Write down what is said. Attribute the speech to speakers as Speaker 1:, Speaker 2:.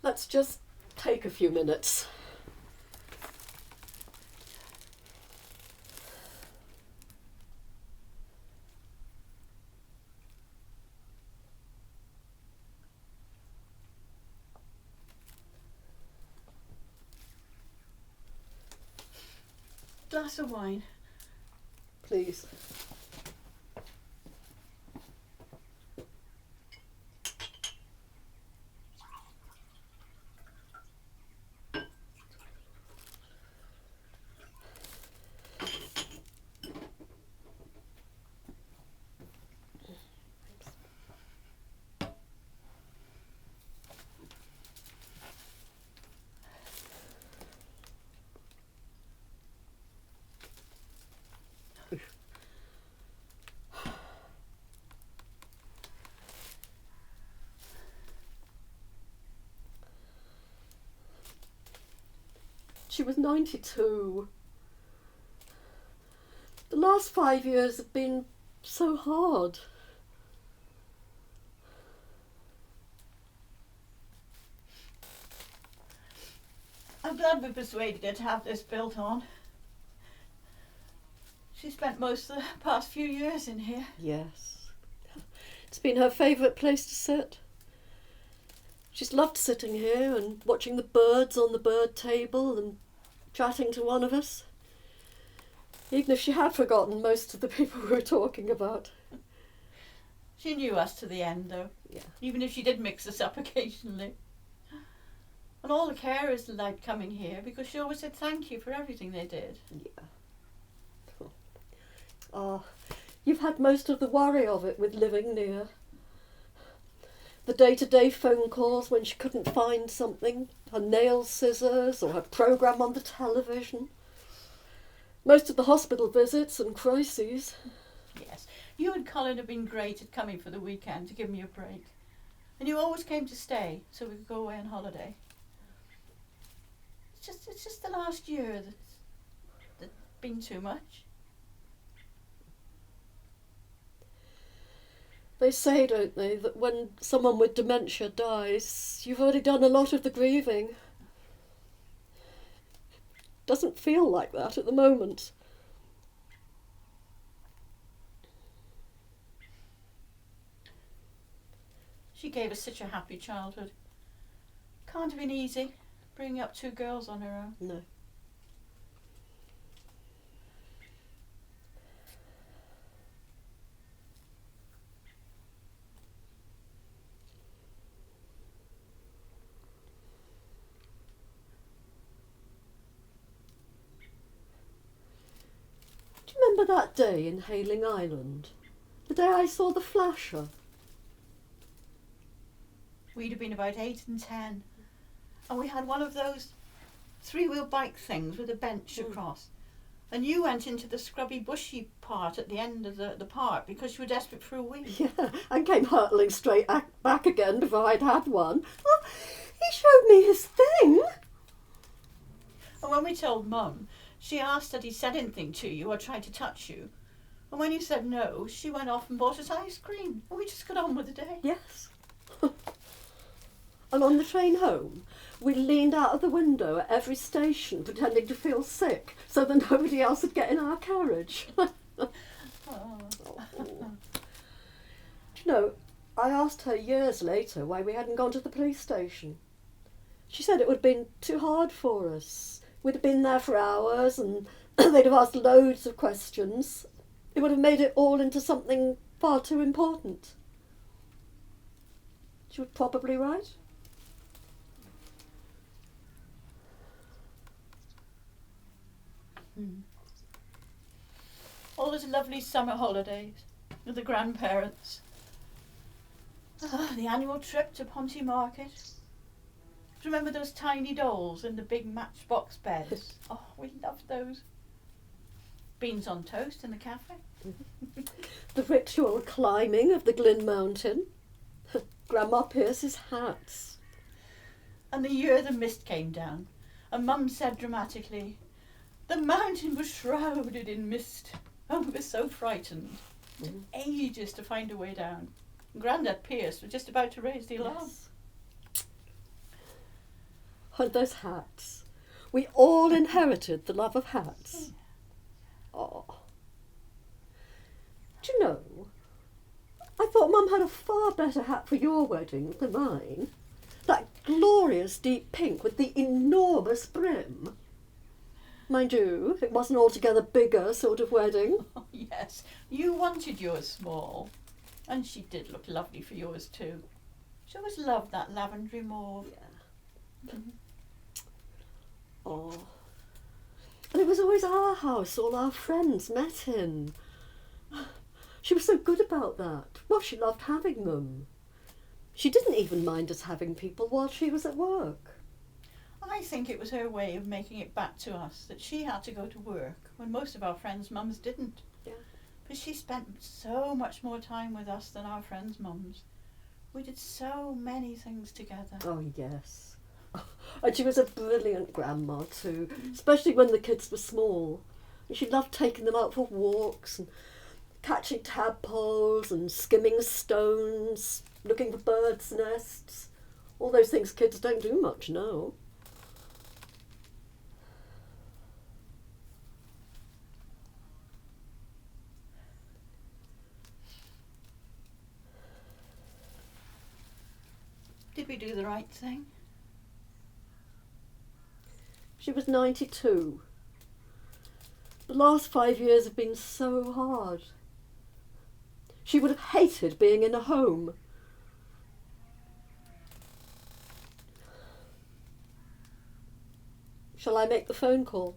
Speaker 1: Let's just take a few minutes.
Speaker 2: Glass of wine.
Speaker 1: Please. She was 92. The last 5 years have been so hard.
Speaker 2: I'm glad we persuaded her to have this built on. She spent most of the past few years in here.
Speaker 1: Yes. It's been her favourite place to sit. She's loved sitting here and watching the birds on the bird table and chatting to one of us. Even if she had forgotten most of the people we were talking about.
Speaker 2: She knew us to the end, though.
Speaker 1: Yeah.
Speaker 2: Even if she did mix us up occasionally. And all the carers liked coming here because she always said thank you for everything they did.
Speaker 1: Yeah. Oh, you've had most of the worry of it with living near. The day-to-day phone calls when she couldn't find something, her nail scissors or her programme on the television. Most of the hospital visits and crises.
Speaker 2: Yes, you and Colin have been great at coming for the weekend to give me a break. And you always came to stay so we could go away on holiday. It's just the last year that's been too much.
Speaker 1: They say, don't they, that when someone with dementia dies, you've already done a lot of the grieving. Doesn't feel like that at the moment.
Speaker 2: She gave us such a happy childhood. Can't have been easy, bringing up two girls on her own.
Speaker 1: No. Do you remember that day in Hayling Island? The day I saw the flasher?
Speaker 2: We'd have been about 8 and 10. And we had one of those three-wheel bike things with a bench across. And you went into the scrubby bushy part at the end of the park because you were desperate for a wee.
Speaker 1: Yeah, and came hurtling straight back again before I'd had one. Oh, he showed me his thing.
Speaker 2: And when we told Mum, she asked had he said anything to you or tried to touch you. And when you said no, she went off and bought us ice cream. And we just got on with the day.
Speaker 1: Yes. And on the train home, we leaned out of the window at every station pretending to feel sick so that nobody else would get in our carriage.
Speaker 2: Oh.
Speaker 1: Do you know, I asked her years later why we hadn't gone to the police station. She said it would have been too hard for us. We'd have been there for hours and they'd have asked loads of questions. It would have made it all into something far too important. She was probably right.
Speaker 2: All those lovely summer holidays with the grandparents. The annual trip to Ponty Market. Remember those tiny dolls in the big matchbox beds? Oh, we loved those. Beans on toast in the cafe.
Speaker 1: The ritual climbing of the Glyn Mountain. Grandma Pierce's hats.
Speaker 2: And the year the mist came down, and Mum said dramatically, "The mountain was shrouded in mist." Oh, we were so frightened. It took ages to find a way down. Grandad Pierce was just about to raise the alarm.
Speaker 1: Yes. And those hats. We all inherited the love of hats. Oh. Do you know, I thought Mum had a far better hat for your wedding than mine. That glorious deep pink with the enormous brim. Mind you, it wasn't altogether bigger sort of wedding.
Speaker 2: Oh, yes, you wanted yours small. And she did look lovely for yours too. She always loved that lavender mauve.
Speaker 1: Yeah. Oh. And it was always our house all our friends met in. She was so good about that. Well, she loved having them. She didn't even mind us having people while she was at work.
Speaker 2: I think it was her way of making it back to us that she had to go to work when most of our friends' mums didn't.
Speaker 1: Yeah.
Speaker 2: But she spent so much more time with us than our friends' mums. We did so many things together.
Speaker 1: Oh, yes. And she was a brilliant grandma too, especially when the kids were small. And she loved taking them out for walks and catching tadpoles and skimming stones, looking for birds' nests. All those things kids don't do much now.
Speaker 2: Did we do the right thing?
Speaker 1: She was 92. The last 5 years have been so hard. She would have hated being in a home. Shall I make the phone call?